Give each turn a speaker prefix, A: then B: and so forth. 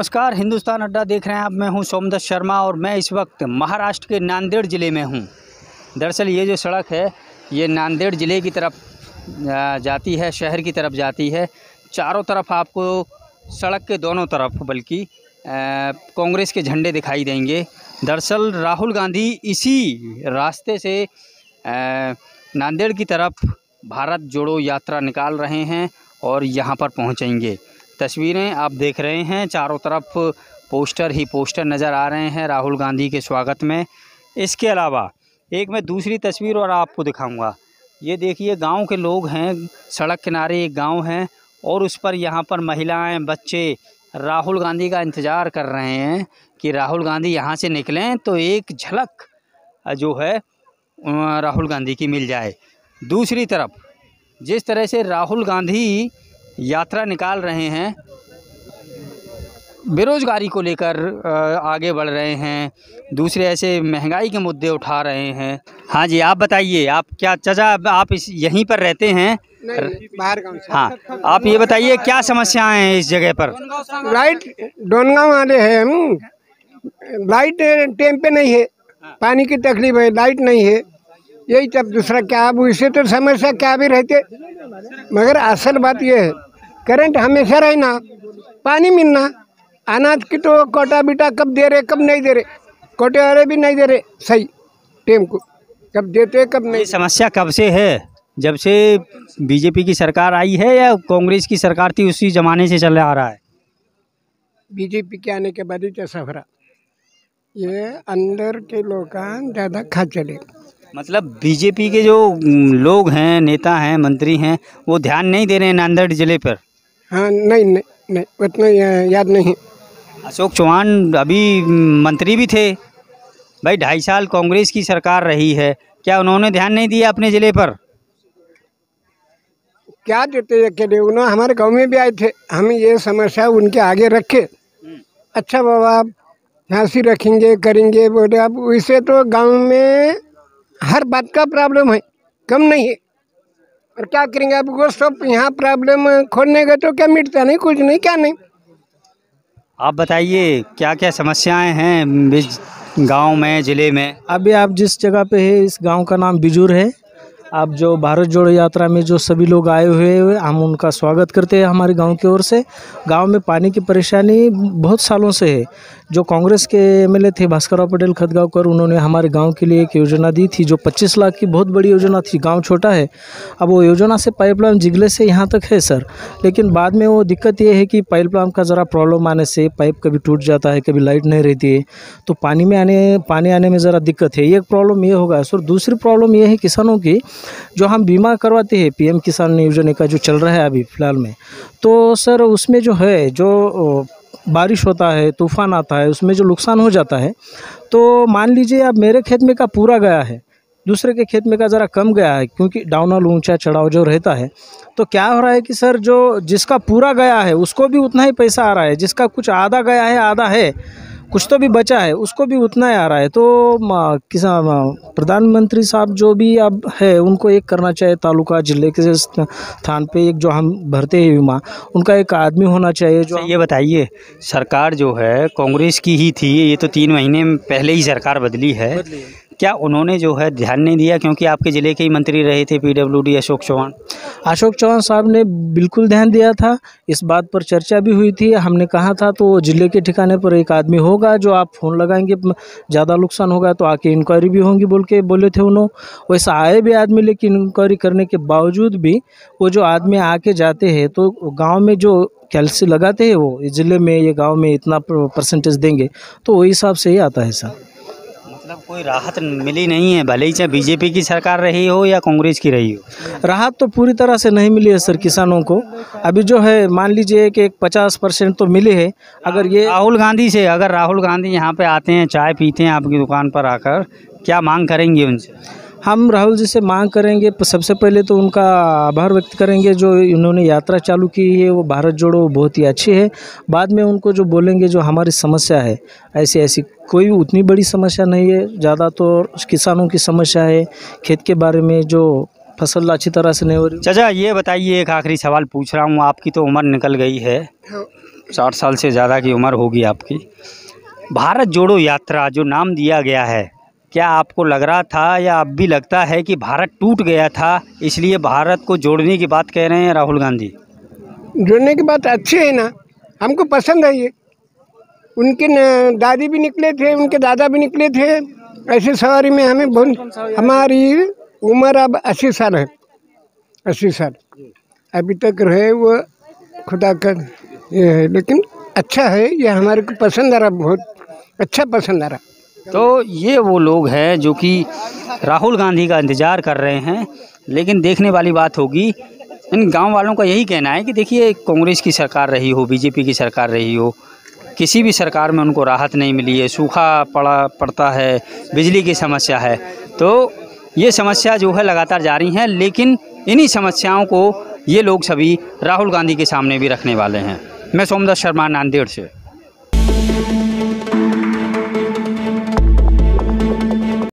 A: नमस्कार, हिंदुस्तान अड्डा देख रहे हैं आप। मैं हूं सोमदत्त शर्मा और मैं इस वक्त महाराष्ट्र के नांदेड़ ज़िले में हूं। दरअसल ये जो सड़क है ये नांदेड़ ज़िले की तरफ जाती है, शहर की तरफ जाती है। चारों तरफ आपको सड़क के दोनों तरफ बल्कि कांग्रेस के झंडे दिखाई देंगे। दरअसल राहुल गांधी इसी रास्ते से नांदेड़ की तरफ भारत जोड़ो यात्रा निकाल रहे हैं और यहाँ पर पहुँचेंगे। तस्वीरें आप देख रहे हैं, चारों तरफ पोस्टर ही पोस्टर नज़र आ रहे हैं राहुल गांधी के स्वागत में। इसके अलावा एक मैं दूसरी तस्वीर और आपको दिखाऊंगा। ये देखिए, गांव के लोग हैं, सड़क किनारे एक गांव है और उस पर यहाँ पर महिलाएं, बच्चे राहुल गांधी का इंतज़ार कर रहे हैं कि राहुल गांधी यहाँ से निकलें तो एक झलक जो है राहुल गांधी की मिल जाए। दूसरी तरफ जिस तरह से राहुल गांधी यात्रा निकाल रहे हैं, बेरोज़गारी को लेकर आगे बढ़ रहे हैं, दूसरे ऐसे महंगाई के मुद्दे उठा रहे हैं। हाँ जी, आप बताइए, आप क्या चाचा आप इस यहीं पर रहते हैं?
B: नहीं, बाहर गाँव से।
A: हाँ, आप ये बताइए क्या समस्याएं हैं इस जगह पर?
B: लाइट डोनगांव वाले हैं हम, लाइट टाइम पे नहीं है, पानी की तकलीफ है, लाइट नहीं है, यही सब। दूसरा क्या, अब इससे तो समस्या क्या भी रहते, मगर असल बात ये है करंट हमेशा रहना, पानी मिलना, अनाज की तो कोटा बीटा कब दे रहे कब नहीं दे रहे, कोटे वाले भी नहीं दे रहे सही टाइम को, कब देते कब नहीं।
A: ये समस्या कब से है? जब से बीजेपी की सरकार आई है या कांग्रेस की सरकार थी उसी ज़माने से चल आ रहा है?
B: बीजेपी के आने के बाद ही सफरा ये अंदर के लोग ज़्यादा खा चले।
A: मतलब बीजेपी के जो लोग हैं, नेता हैं, मंत्री हैं, वो ध्यान नहीं दे रहे हैं नांदेड़ ज़िले पर?
B: हाँ, नहीं नहीं नहीं, उतना याद नहीं।
A: अशोक चौहान अभी मंत्री भी थे भाई, 2.5 साल कांग्रेस की सरकार रही है, क्या उन्होंने ध्यान नहीं दिया अपने ज़िले पर?
B: क्या देते अकेले, उन्होंने हमारे गांव में भी आए थे, हम ये समस्या उनके आगे रखे। अच्छा बाबा आप झांसी रखेंगे करेंगे बोले, अब वैसे तो गांव में हर बात का प्रॉब्लम है, कम नहीं है, और क्या करेंगे अब वो सब यहाँ प्रॉब्लम खोलने गए तो क्या मिटता नहीं, कुछ नहीं, क्या नहीं।
A: आप बताइए क्या क्या समस्याएं हैं इस गांव में, ज़िले में?
C: अभी आप जिस जगह पे है, इस गांव का नाम बिजूर है। आप जो भारत जोड़ो यात्रा में जो सभी लोग आए हुए हम उनका स्वागत करते हैं हमारे गांव की ओर से। गांव में पानी की परेशानी बहुत सालों से है। जो कांग्रेस के एमएलए थे भास्करराव पटेल खतगांवकर, उन्होंने हमारे गांव के लिए एक योजना दी थी जो 25 लाख की बहुत बड़ी योजना थी। गांव छोटा है, अब वो योजना से पाइपलाइन जिगले से यहाँ तक है सर, लेकिन बाद में वो दिक्कत ये है कि पाइपलाइन का ज़रा प्रॉब्लम आने से पाइप कभी टूट जाता है, कभी लाइट नहीं रहती है, तो पानी आने में ज़रा दिक्कत है। एक प्रॉब्लम ये होगा सर। दूसरी प्रॉब्लम ये है किसानों की, जो हम बीमा करवाते हैं पीएम किसान योजना का जो चल रहा है अभी फ़िलहाल में, तो सर उसमें जो है, जो बारिश होता है, तूफ़ान आता है, उसमें जो नुकसान हो जाता है, तो मान लीजिए अब मेरे खेत में का पूरा गया है, दूसरे के खेत में का ज़रा कम गया है, क्योंकि डाउनल ऊंचा चढ़ाव जो रहता है, तो क्या हो रहा है कि सर जो जिसका पूरा गया है उसको भी उतना ही पैसा आ रहा है, जिसका कुछ आधा गया है, आधा है, कुछ तो भी बचा है, उसको भी उतना ही आ रहा है। तो किसान प्रधानमंत्री साहब जो भी अब है उनको एक करना चाहिए, तालुका जिले के स्थान पे एक जो हम भरते हैं बीमा, उनका एक आदमी होना चाहिए। जो
A: ये बताइए, सरकार जो है कांग्रेस की ही थी, ये तो 3 महीने पहले ही सरकार बदली है, क्या उन्होंने जो है ध्यान नहीं दिया? क्योंकि आपके ज़िले के ही मंत्री रहे थे पीडब्ल्यूडी अशोक चौहान
C: साहब ने बिल्कुल ध्यान दिया था। इस बात पर चर्चा भी हुई थी, हमने कहा था तो ज़िले के ठिकाने पर एक आदमी होगा जो आप फ़ोन लगाएंगे, ज़्यादा नुकसान होगा तो आके इंक्वायरी भी होंगी बोल के बोले थे उन्होंने। वैसा आए भी आदमी, लेकिन इंक्वायरी करने के बावजूद भी वो जो आदमी आके जाते हैं तो गाँव में जो कैल्सी लगाते हैं वो ज़िले में, ये गाँव में इतना परसेंटेज देंगे, तो वही हिसाब से ही आता है सर।
A: मतलब कोई राहत मिली नहीं है, भले ही चाहे बीजेपी की सरकार रही हो या कांग्रेस की रही हो?
C: राहत तो पूरी तरह से नहीं मिली है सर किसानों को। अभी जो है मान लीजिए कि 50% तो मिले है। अगर ये
A: राहुल गांधी यहाँ पे आते हैं, चाय पीते हैं आपकी दुकान पर आकर, क्या मांग करेंगे उनसे?
C: हम राहुल जी से मांग करेंगे, सबसे पहले तो उनका आभार व्यक्त करेंगे जो इन्होंने यात्रा चालू की है, वो भारत जोड़ो बहुत ही अच्छी है। बाद में उनको जो बोलेंगे जो हमारी समस्या है, ऐसी कोई उतनी बड़ी समस्या नहीं है, ज़्यादा तो किसानों की समस्या है, खेत के बारे में जो फसल अच्छी तरह से नहीं हो रही।
A: चाचा ये बताइए, एक आखिरी सवाल पूछ रहा हूँ, आपकी तो उम्र निकल गई है, 60 साल से ज़्यादा की उम्र होगी आपकी। भारत जोड़ो यात्रा जो नाम दिया गया है, क्या आपको लग रहा था या अब भी लगता है कि भारत टूट गया था, इसलिए भारत को जोड़ने की बात कह रहे हैं राहुल गांधी?
B: जोड़ने की बात अच्छी है ना, हमको पसंद है ये। उनके दादी भी निकले थे, उनके दादा भी निकले थे ऐसी सवारी में। हमें बहुत, हमारी उम्र अब 80 साल है, 80 साल अभी तक रहे वो खुदा का ये है। लेकिन अच्छा है ये, हमारे को पसंद आ रहा, बहुत अच्छा पसंद आ रहा।
A: तो ये वो लोग हैं जो कि राहुल गांधी का इंतज़ार कर रहे हैं। लेकिन देखने वाली बात होगी, इन गांव वालों का यही कहना है कि देखिए, कांग्रेस की सरकार रही हो, बीजेपी की सरकार रही हो, किसी भी सरकार में उनको राहत नहीं मिली है। सूखा पड़ता है, बिजली की समस्या है, तो ये समस्या जो है लगातार जारी है। लेकिन इन्हीं समस्याओं को ये लोग सभी राहुल गांधी के सामने भी रखने वाले हैं। मैं सोमदत्त शर्मा, नांदेड़ से।